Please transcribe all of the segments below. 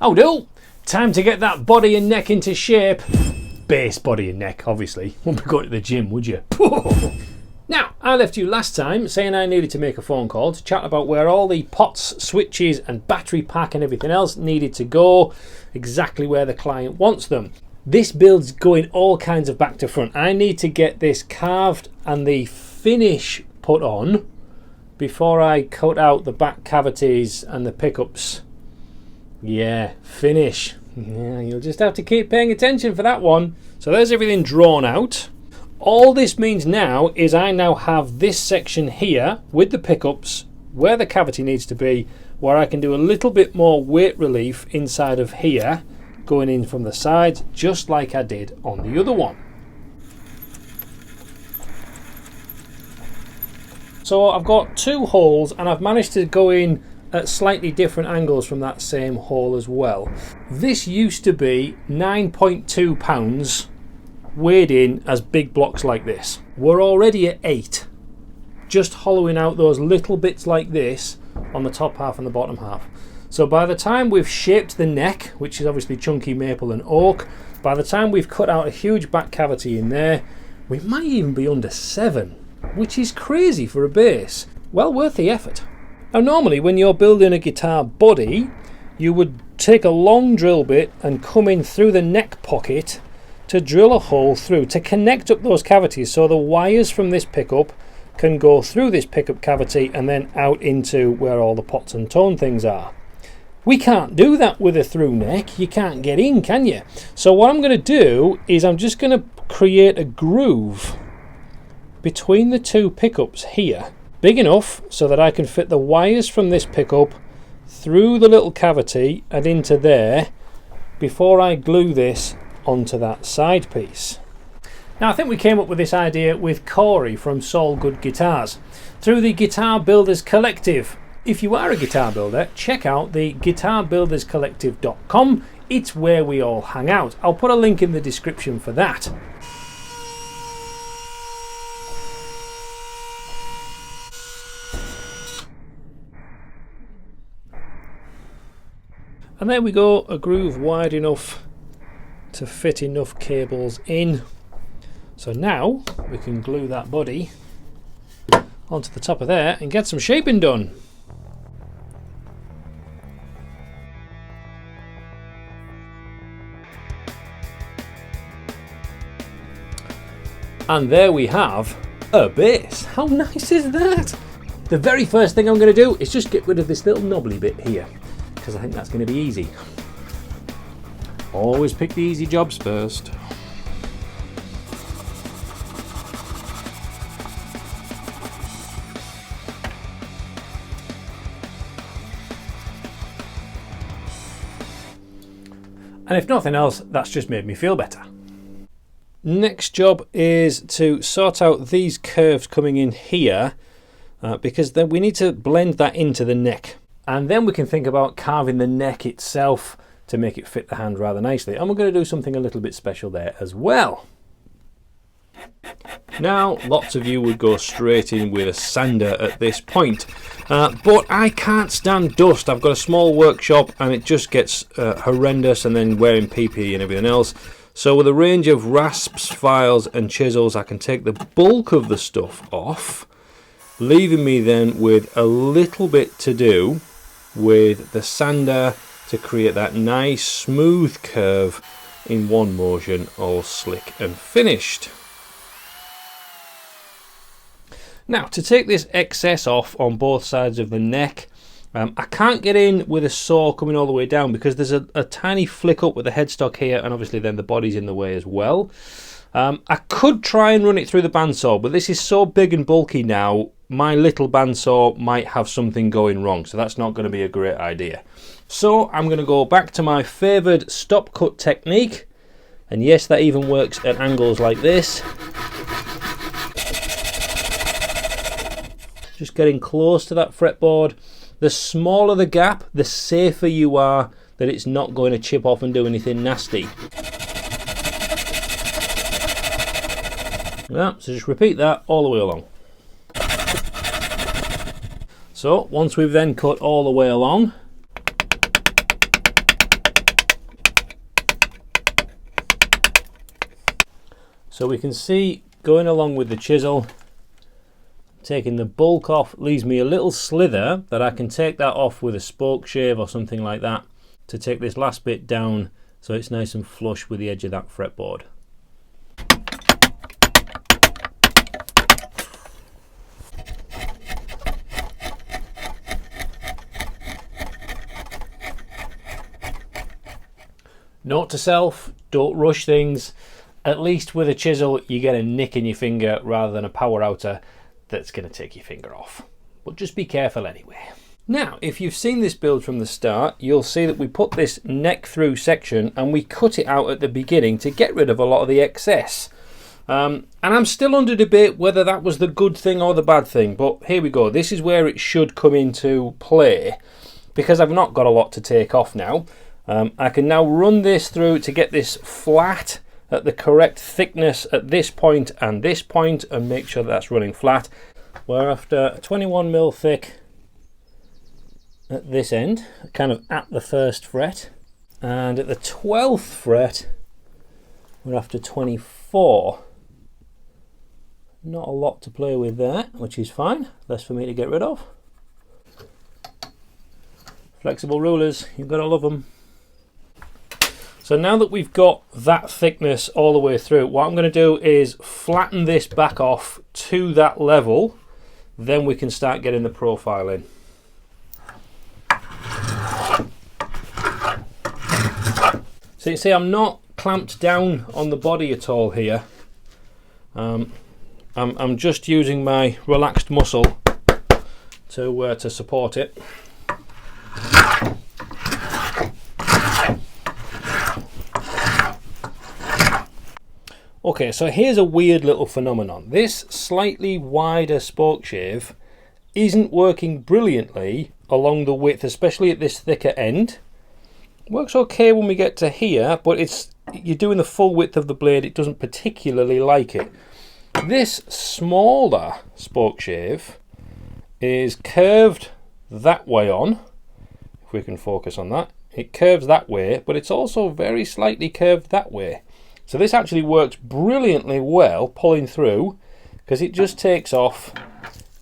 Oh do! Time to get that body and neck into shape. Base body and neck, obviously. Wouldn't be going to the gym, would you? Now, I left you last time saying I needed to make a phone call to chat about where all the pots, switches and battery pack and everything else needed to go, exactly where the client wants them. This build's going all kinds of back to front. I need to get this carved and the finish put on before I cut out the back cavities and the pickups. Yeah, finish. Yeah, you'll just have to keep paying attention for that one. So there's everything drawn out. All this means now is I now have this section here with the pickups where the cavity needs to be, where I can do a little bit more weight relief inside of here, going in from the sides, just like I did on the other one. So I've got two holes and I've managed to go in at slightly different angles from that same hole as well. This used to be 9.2 pounds weighed in as big blocks like this. We're already at 8, just hollowing out those little bits like this on the top half and the bottom half. So by the time we've shaped the neck, which is obviously chunky maple and oak, by the time we've cut out a huge back cavity in there, we might even be under 7, which is crazy for a base. Well worth the effort. Now normally when you're building a guitar body, you would take a long drill bit and come in through the neck pocket to drill a hole through to connect up those cavities so the wires from this pickup can go through this pickup cavity and then out into where all the pots and tone things are. We can't do that with a through neck. You can't get in, can you? So what I'm going to do is I'm just going to create a groove between the two pickups here, big enough so that I can fit the wires from this pickup through the little cavity and into there before I glue this onto that side piece. Now I think we came up with this idea with Corey from Soul Good Guitars through the Guitar Builders Collective. If you are a guitar builder, check out the guitarbuilderscollective.com. It's where we all hang out. I'll put a link in the description for that. And there we go, a groove wide enough to fit enough cables in. So now we can glue that body onto the top of there and get some shaping done. And there we have a bass. How nice is that? The very first thing I'm going to do is just get rid of this little knobbly bit here, because I think that's going to be easy. Always pick the easy jobs first. And if nothing else, that's just made me feel better. Next job is to sort out these curves coming in here, because then we need to blend that into the neck. And then we can think about carving the neck itself to make it fit the hand rather nicely. And we're going to do something a little bit special there as well. Now, lots of you would go straight in with a sander at this point, but I can't stand dust. I've got a small workshop and it just gets horrendous, and then wearing PP and everything else. So with a range of rasps, files and chisels, I can take the bulk of the stuff off, leaving me then with a little bit to do with the sander to create that nice smooth curve in one motion, all slick and finished. Now, to take this excess off on both sides of the neck, I can't get in with a saw coming all the way down because there's a tiny flick up with the headstock here, and obviously then the body's in the way as well. I could try and run it through the bandsaw, but this is so big and bulky now, my little bandsaw might have something going wrong, so that's not going to be a great idea. So I'm going to go back to my favoured stop cut technique, and yes, that even works at angles like this. Just getting close to that fretboard. The smaller the gap, the safer you are that it's not going to chip off and do anything nasty. Yeah, so just repeat that all the way along. So once we've then cut all the way along, So we can see going along with the chisel, taking the bulk off leaves me a little slither that I can take that off with a spoke shave or something like that to take this last bit down so it's nice and flush with the edge of that fretboard. Note to self, don't rush things. At least with a chisel you get a nick in your finger rather than a power outer that's going to take your finger off. But just be careful anyway. Now, if you've seen this build from the start, you'll see that we put this neck through section and we cut it out at the beginning to get rid of a lot of the excess. And I'm still under debate whether that was the good thing or the bad thing, but here we go. This is where it should come into play because I've not got a lot to take off now. I can now run this through to get this flat at the correct thickness at this point and make sure that's running flat. We're after 21mm thick at this end, kind of at the first fret, and at the 12th fret we're after 24. Not a lot to play with there, which is fine. Less for me to get rid of. Flexible rulers, you've got to love them. So now that we've got that thickness all the way through, what I'm going to do is flatten this back off to that level, then we can start getting the profile in. So you see I'm not clamped down on the body at all here. I'm just using my relaxed muscle to support it. Okay, so here's a weird little phenomenon. This slightly wider spoke shave isn't working brilliantly along the width, especially at this thicker end. Works okay when we get to here, but you're doing the full width of the blade, it doesn't particularly like it. This smaller spoke shave is curved that way on, if we can focus on that. It curves that way, but it's also very slightly curved that way. So this actually works brilliantly well pulling through because it just takes off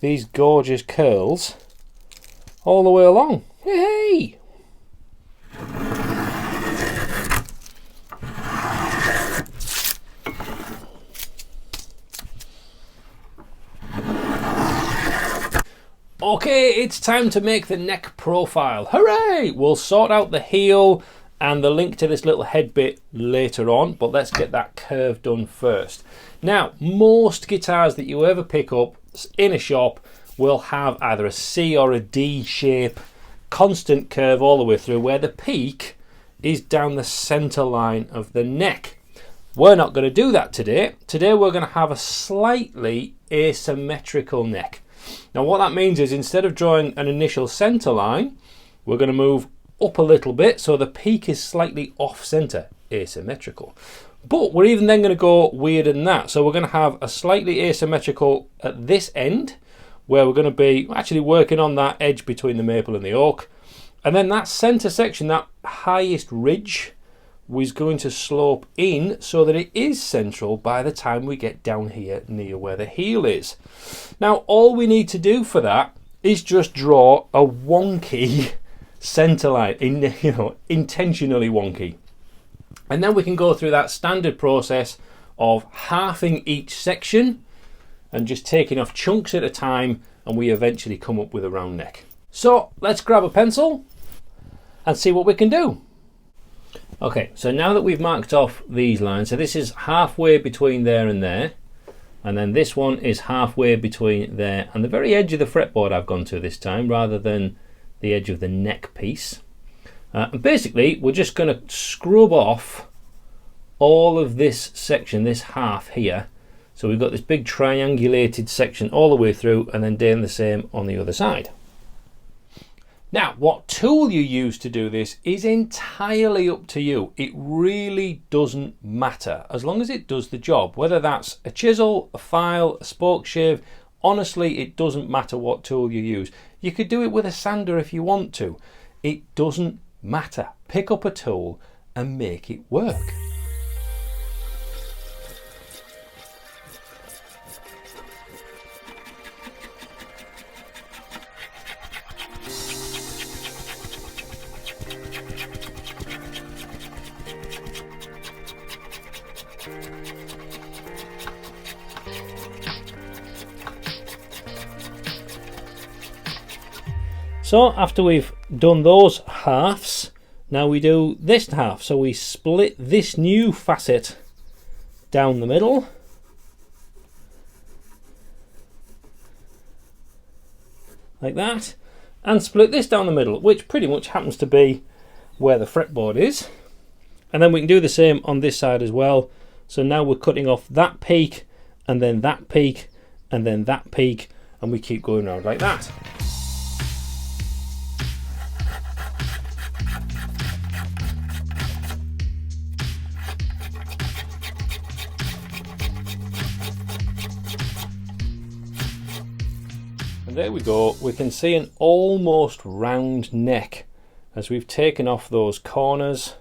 these gorgeous curls all the way along. Hey! Okay, it's time to make the neck profile. Hooray! We'll sort out the heel and the link to this little head bit later on, but let's get that curve done first. Now, most guitars that you ever pick up in a shop will have either a C or a D shape, constant curve all the way through, where the peak is down the center line of the neck. We're not going to do that today. Today we're going to have a slightly asymmetrical neck. Now what that means is instead of drawing an initial center line, we're going to move up a little bit so the peak is slightly off center, asymmetrical. But we're even then going to go weirder than that. So we're going to have a slightly asymmetrical at this end, where we're going to be actually working on that edge between the maple and the oak. And then that center section, that highest ridge, was going to slope in so that it is central by the time we get down here near where the heel is. Now all we need to do for that is just draw a wonky center line, intentionally wonky. And then we can go through that standard process of halving each section and just taking off chunks at a time, and we eventually come up with a round neck. So let's grab a pencil and see what we can do. Okay, so now that we've marked off these lines, so this is halfway between there and there, and then this one is halfway between there and the very edge of the fretboard I've gone to this time, rather than the edge of the neck piece. And basically we're just going to scrub off all of this section, this half here. So we've got this big triangulated section all the way through, and then doing the same on the other side. Now, what tool you use to do this is entirely up to you. It really doesn't matter, as long as it does the job. Whether that's a chisel, a file, a spoke shave, honestly, it doesn't matter what tool you use. You could do it with a sander if you want to. It doesn't matter. Pick up a tool and make it work. So after we've done those halves, now we do this half. So we split this new facet down the middle. Like that. And split this down the middle, which pretty much happens to be where the fretboard is. And then we can do the same on this side as well. So now we're cutting off that peak, and then that peak, and then that peak, and we keep going around like that. And there we go, we can see an almost round neck as we've taken off those corners.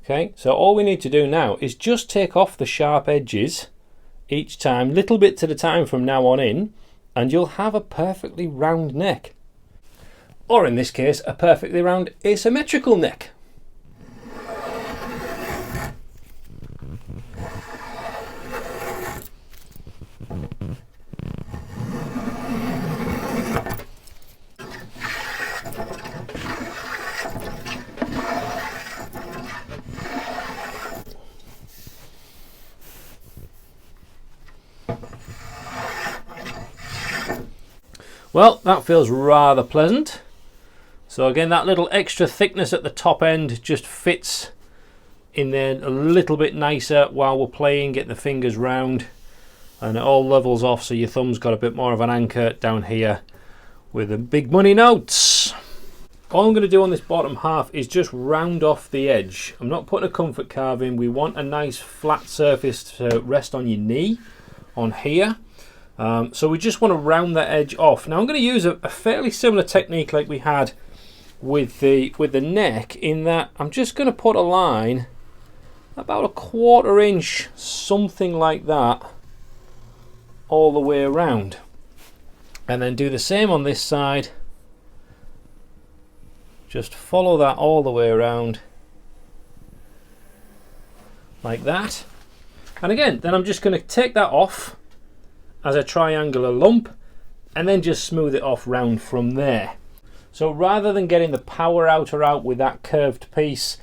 Okay, so all we need to do now is just take off the sharp edges each time, little bit at a time from now on in, and you'll have a perfectly round neck. Or in this case, a perfectly round asymmetrical neck. Well, that feels rather pleasant. So again, that little extra thickness at the top end just fits in there a little bit nicer while we're playing, get the fingers round, and it all levels off so your thumb's got a bit more of an anchor down here with the big money notes. All I'm going to do on this bottom half is just round off the edge. I'm not putting a comfort carve in. We want a nice flat surface to rest on your knee on here. So we just want to round that edge off. Now I'm going to use a fairly similar technique like we had with the neck, in that I'm just going to put a line about 1/4 inch, something like that, all the way around, and then do the same on this side. Just follow that all the way around like that, and again then I'm just going to take that off as a triangular lump and then just smooth it off round from there. So rather than getting the power outer out with that curved piece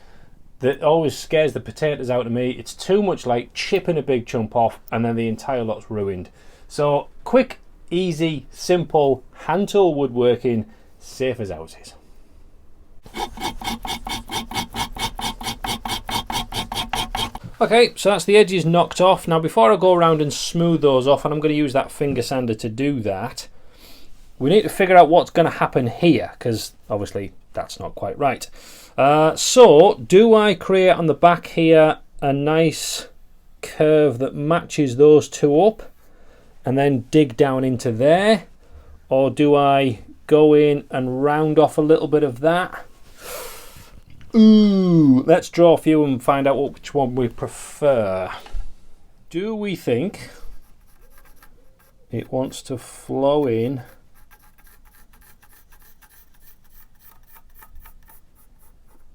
that always scares the potatoes out of me, it's too much like chipping a big chunk off and then the entire lot's ruined. So quick, easy, simple, hand tool woodworking, safe as houses. Okay, so that's the edges knocked off. Now before I go around and smooth those off, and I'm going to use that finger sander to do that, we need to figure out what's going to happen here, because obviously that's not quite right. So do I create on the back here a nice curve that matches those two up and then dig down into there, or do I go in and round off a little bit of that? Ooh, let's draw a few and find out which one we prefer. Do we think it wants to flow in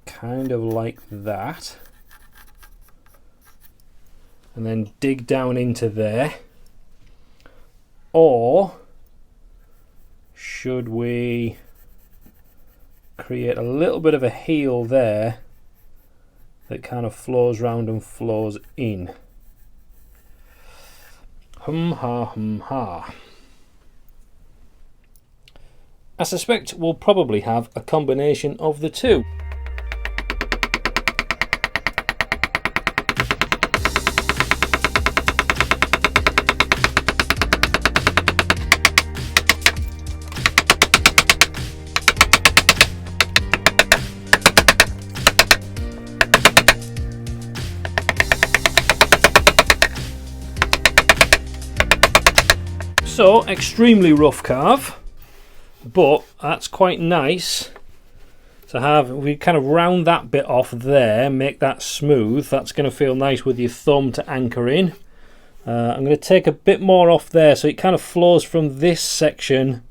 kind of like that and then dig down into there, or should we create a little bit of a heel there that kind of flows round and flows in? Hum ha hum ha. I suspect we'll probably have a combination of the two. So, extremely rough carve, but that's quite nice to have. We kind of round that bit off there, make that smooth. That's going to feel nice with your thumb to anchor in. I'm going to take a bit more off there so it kind of flows from this section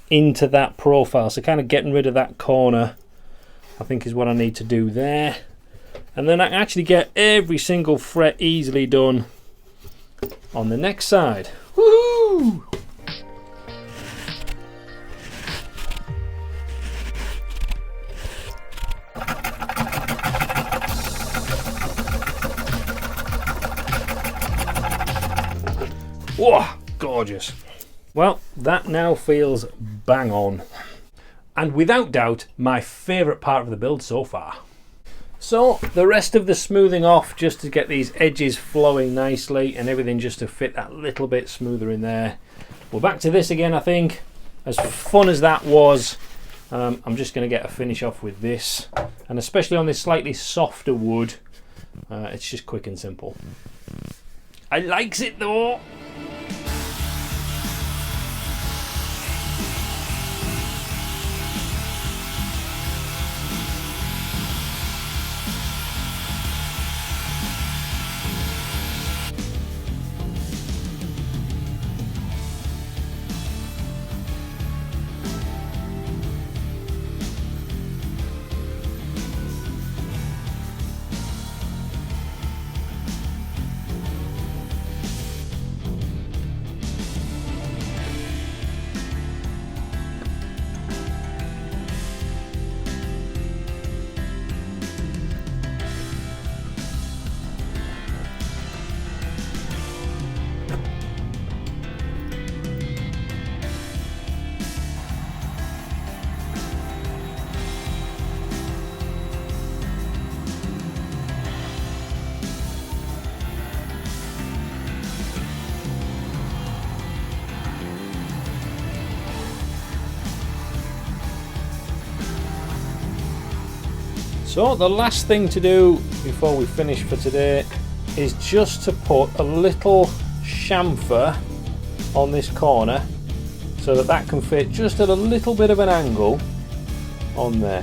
into that profile. So kind of getting rid of that corner, I think, is what I need to do there. And then I can actually get every single fret easily done on the next side. Woohoo! Whoa, gorgeous. Well, that now feels bang on. And without doubt, my favourite part of the build so far. So, the rest of the smoothing off, just to get these edges flowing nicely and everything just to fit that little bit smoother in there. We're back to this again, I think. As fun as that was, I'm just going to get a finish off with this. And especially on this slightly softer wood, it's just quick and simple. I likes it though. So the last thing to do before we finish for today is just to put a little chamfer on this corner so that that can fit just at a little bit of an angle on there.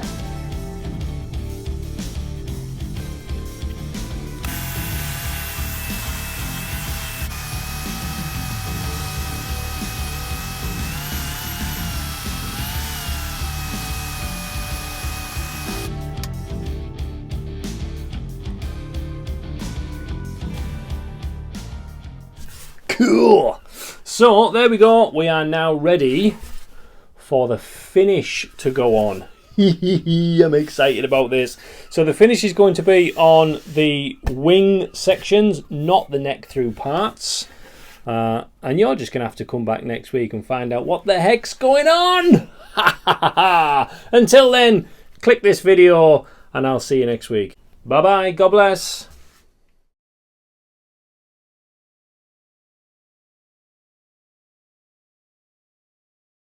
Cool. So there we go. We are now ready for the finish to go on. I'm excited about this. So the finish is going to be on the wing sections, not the neck through parts. And you're just going to have to come back next week and find out what the heck's going on. Until then, click this video and I'll see you next week. Bye bye. God bless.